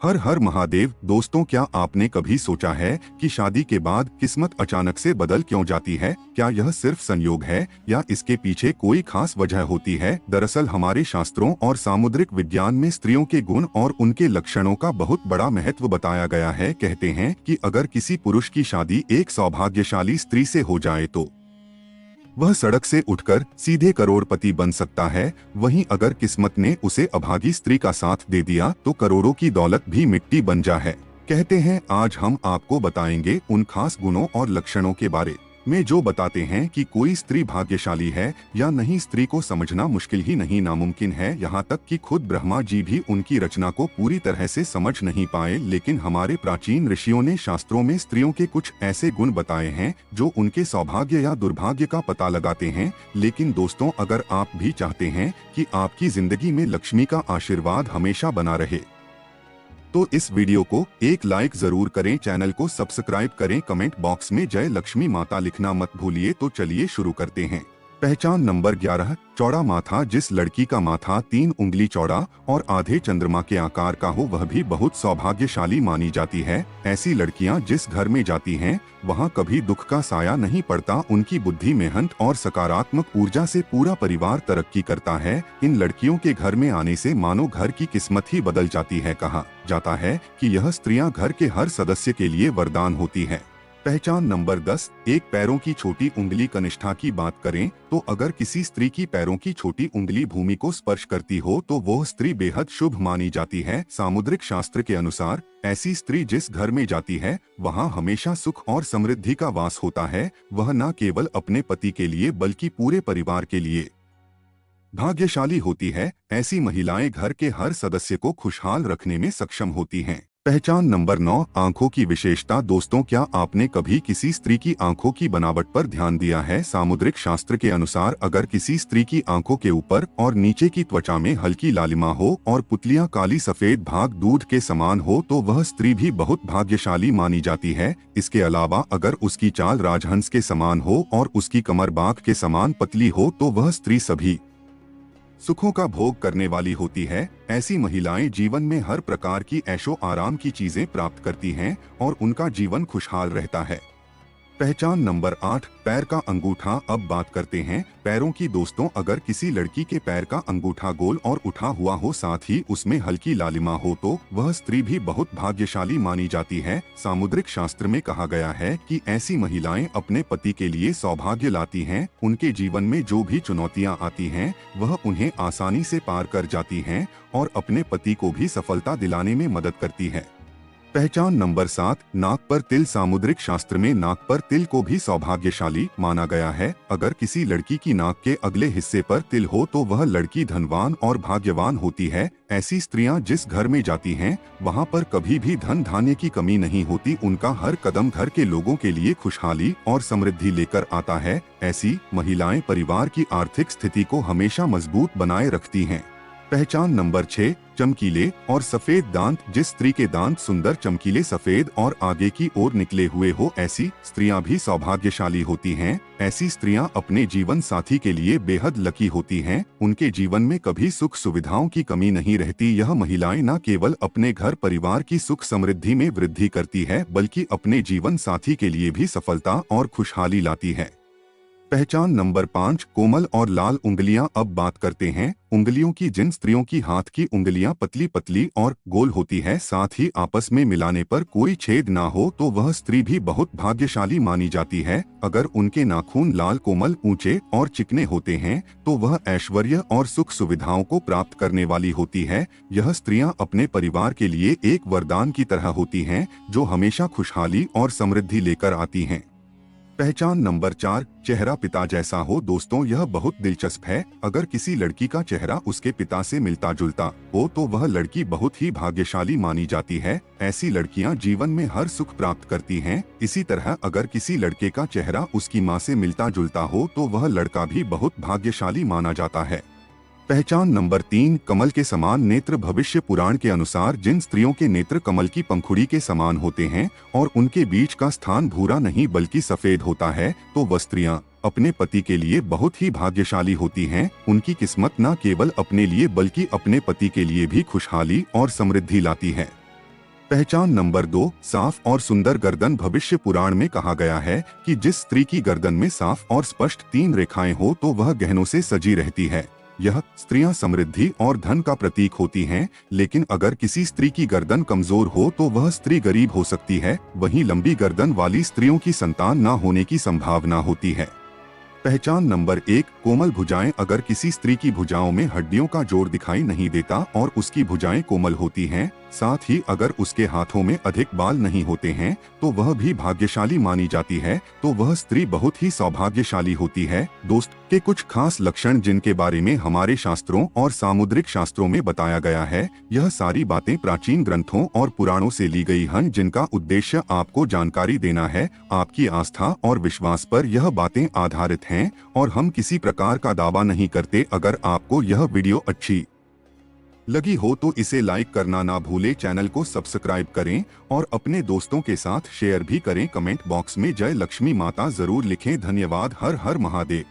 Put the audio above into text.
हर हर महादेव। दोस्तों, क्या आपने कभी सोचा है कि शादी के बाद किस्मत अचानक से बदल क्यों जाती है? क्या यह सिर्फ संयोग है या इसके पीछे कोई खास वजह होती है? दरअसल हमारे शास्त्रों और सामुद्रिक विज्ञान में स्त्रियों के गुण और उनके लक्षणों का बहुत बड़ा महत्व बताया गया है। कहते हैं कि अगर किसी पुरुष की शादी एक सौभाग्यशाली स्त्री से हो जाए तो वह सड़क से उठकर सीधे करोड़पति बन सकता है। वहीं अगर किस्मत ने उसे अभागी स्त्री का साथ दे दिया तो करोड़ों की दौलत भी मिट्टी बन जा है। कहते हैं आज हम आपको बताएंगे उन खास गुणों और लक्षणों के बारे में जो बताते हैं कि कोई स्त्री भाग्यशाली है या नहीं। स्त्री को समझना मुश्किल ही नहीं नामुमकिन है, यहाँ तक कि खुद ब्रह्मा जी भी उनकी रचना को पूरी तरह से समझ नहीं पाए। लेकिन हमारे प्राचीन ऋषियों ने शास्त्रों में स्त्रियों के कुछ ऐसे गुण बताए हैं जो उनके सौभाग्य या दुर्भाग्य का पता लगाते हैं। लेकिन दोस्तों, अगर आप भी चाहते हैं कि आपकी जिंदगी में लक्ष्मी का आशीर्वाद हमेशा बना रहे तो इस वीडियो को एक लाइक जरूर करें, चैनल को सब्सक्राइब करें, कमेंट बॉक्स में जय लक्ष्मी माता लिखना मत भूलिए। तो चलिए शुरू करते हैं। पहचान नंबर 11, चौड़ा माथा। जिस लड़की का माथा 3 उंगली चौड़ा और आधे चंद्रमा के आकार का हो वह भी बहुत सौभाग्यशाली मानी जाती है। ऐसी लड़कियां जिस घर में जाती हैं वहां कभी दुख का साया नहीं पड़ता। उनकी बुद्धि, मेहनत और सकारात्मक ऊर्जा से पूरा परिवार तरक्की करता है। इन लड़कियों के घर में आने से मानो घर की किस्मत ही बदल जाती है। कहा जाता है कि यह स्त्रियां घर के हर सदस्य के लिए वरदान होती है। पहचान नंबर 10, एक पैरों की छोटी उंगली। कनिष्ठा की बात करें तो अगर किसी स्त्री की पैरों की छोटी उंगली भूमि को स्पर्श करती हो तो वह स्त्री बेहद शुभ मानी जाती है। सामुद्रिक शास्त्र के अनुसार ऐसी स्त्री जिस घर में जाती है वहां हमेशा सुख और समृद्धि का वास होता है। वह न केवल अपने पति के लिए बल्कि पूरे परिवार के लिए भाग्यशाली होती है। ऐसी महिलाएं घर के हर सदस्य को खुशहाल रखने में सक्षम होती हैं। पहचान नंबर 9, आंखों की विशेषता। दोस्तों, क्या आपने कभी किसी स्त्री की आंखों की बनावट पर ध्यान दिया है? सामुद्रिक शास्त्र के अनुसार अगर किसी स्त्री की आंखों के ऊपर और नीचे की त्वचा में हल्की लालिमा हो और पुतलियां काली सफेद भाग दूध के समान हो तो वह स्त्री भी बहुत भाग्यशाली मानी जाती है। इसके अलावा अगर उसकी चाल राजहंस के समान हो और उसकी कमर बाघ के समान पतली हो तो वह स्त्री सभी सुखों का भोग करने वाली होती है। ऐसी महिलाएं जीवन में हर प्रकार की ऐशो आराम की चीजें प्राप्त करती हैं और उनका जीवन खुशहाल रहता है। पहचान नंबर 8, पैर का अंगूठा। अब बात करते हैं पैरों की। दोस्तों, अगर किसी लड़की के पैर का अंगूठा गोल और उठा हुआ हो साथ ही उसमें हल्की लालिमा हो तो वह स्त्री भी बहुत भाग्यशाली मानी जाती है। सामुद्रिक शास्त्र में कहा गया है कि ऐसी महिलाएं अपने पति के लिए सौभाग्य लाती हैं। उनके जीवन में जो भी चुनौतियां आती हैं वह उन्हें आसानी से पार कर जाती हैं और अपने पति को भी सफलता दिलाने में मदद करती है। पहचान नंबर 7, नाक पर तिल। सामुद्रिक शास्त्र में नाक पर तिल को भी सौभाग्यशाली माना गया है। अगर किसी लड़की की नाक के अगले हिस्से पर तिल हो तो वह लड़की धनवान और भाग्यवान होती है। ऐसी स्त्रियां जिस घर में जाती हैं वहां पर कभी भी धन धान्य की कमी नहीं होती। उनका हर कदम घर के लोगों के लिए खुशहाली और समृद्धि लेकर आता है। ऐसी महिलाएं परिवार की आर्थिक स्थिति को हमेशा मजबूत बनाए रखती हैं। पहचान नंबर 6, चमकीले और सफेद दांत। जिस स्त्री के दांत सुंदर, चमकीले, सफेद और आगे की ओर निकले हुए हो ऐसी स्त्रियां भी सौभाग्यशाली होती हैं। ऐसी स्त्रियां अपने जीवन साथी के लिए बेहद लकी होती हैं। उनके जीवन में कभी सुख सुविधाओं की कमी नहीं रहती। यह महिलाएं न केवल अपने घर परिवार की सुख समृद्धि में वृद्धि करती है बल्कि अपने जीवन साथी के लिए भी सफलता और खुशहाली लाती है। पहचान नंबर 5, कोमल और लाल उंगलियां। अब बात करते हैं उंगलियों की। जिन स्त्रियों की हाथ की उंगलियां पतली पतली और गोल होती है साथ ही आपस में मिलाने पर कोई छेद ना हो तो वह स्त्री भी बहुत भाग्यशाली मानी जाती है। अगर उनके नाखून लाल, कोमल, ऊंचे और चिकने होते हैं तो वह ऐश्वर्य और सुख सुविधाओं को प्राप्त करने वाली होती है। यह स्त्रियां अपने परिवार के लिए एक वरदान की तरह होती हैं जो हमेशा खुशहाली और समृद्धि लेकर आती हैं। पहचान नंबर 4, चेहरा पिता जैसा हो। दोस्तों, यह बहुत दिलचस्प है। अगर किसी लड़की का चेहरा उसके पिता से मिलता जुलता हो तो वह लड़की बहुत ही भाग्यशाली मानी जाती है। ऐसी लड़कियां जीवन में हर सुख प्राप्त करती हैं। इसी तरह अगर किसी लड़के का चेहरा उसकी माँ से मिलता जुलता हो तो वह लड़का भी बहुत भाग्यशाली माना जाता है। पहचान नंबर 3, कमल के समान नेत्र। भविष्य पुराण के अनुसार जिन स्त्रियों के नेत्र कमल की पंखुड़ी के समान होते हैं और उनके बीच का स्थान भूरा नहीं बल्कि सफेद होता है तो वह स्त्रियां अपने पति के लिए बहुत ही भाग्यशाली होती हैं। उनकी किस्मत न केवल अपने लिए बल्कि अपने पति के लिए भी खुशहाली और समृद्धि लाती है। पहचान नंबर 2, साफ और सुंदर गर्दन। भविष्य पुराण में कहा गया है कि जिस स्त्री की गर्दन में साफ और स्पष्ट 3 रेखाएं हो तो वह गहनों से सजी रहती है। यह स्त्रियां समृद्धि और धन का प्रतीक होती हैं, लेकिन अगर किसी स्त्री की गर्दन कमजोर हो तो वह स्त्री गरीब हो सकती है। वहीं लंबी गर्दन वाली स्त्रियों की संतान न होने की संभावना होती है। पहचान नंबर 1, कोमल भुजाएं। अगर किसी स्त्री की भुजाओं में हड्डियों का जोड़ दिखाई नहीं देता और उसकी भुजाएं कोमल होती हैं, साथ ही अगर उसके हाथों में अधिक बाल नहीं होते हैं तो वह भी भाग्यशाली मानी जाती है। तो वह स्त्री बहुत ही सौभाग्यशाली होती है। दोस्त के कुछ खास लक्षण जिनके बारे में हमारे शास्त्रों और सामुद्रिक शास्त्रों में बताया गया है। यह सारी बातें प्राचीन ग्रंथों और पुराणों से ली गई हैं, जिनका उद्देश्य आपको जानकारी देना है। आपकी आस्था और विश्वास पर यह बातें आधारित हैं और हम किसी प्रकार का दावा नहीं करते। अगर आपको यह वीडियो अच्छी लगी हो तो इसे लाइक करना ना भूलें, चैनल को सब्सक्राइब करें और अपने दोस्तों के साथ शेयर भी करें। कमेंट बॉक्स में जय लक्ष्मी माता जरूर लिखें। धन्यवाद। हर हर महादेव।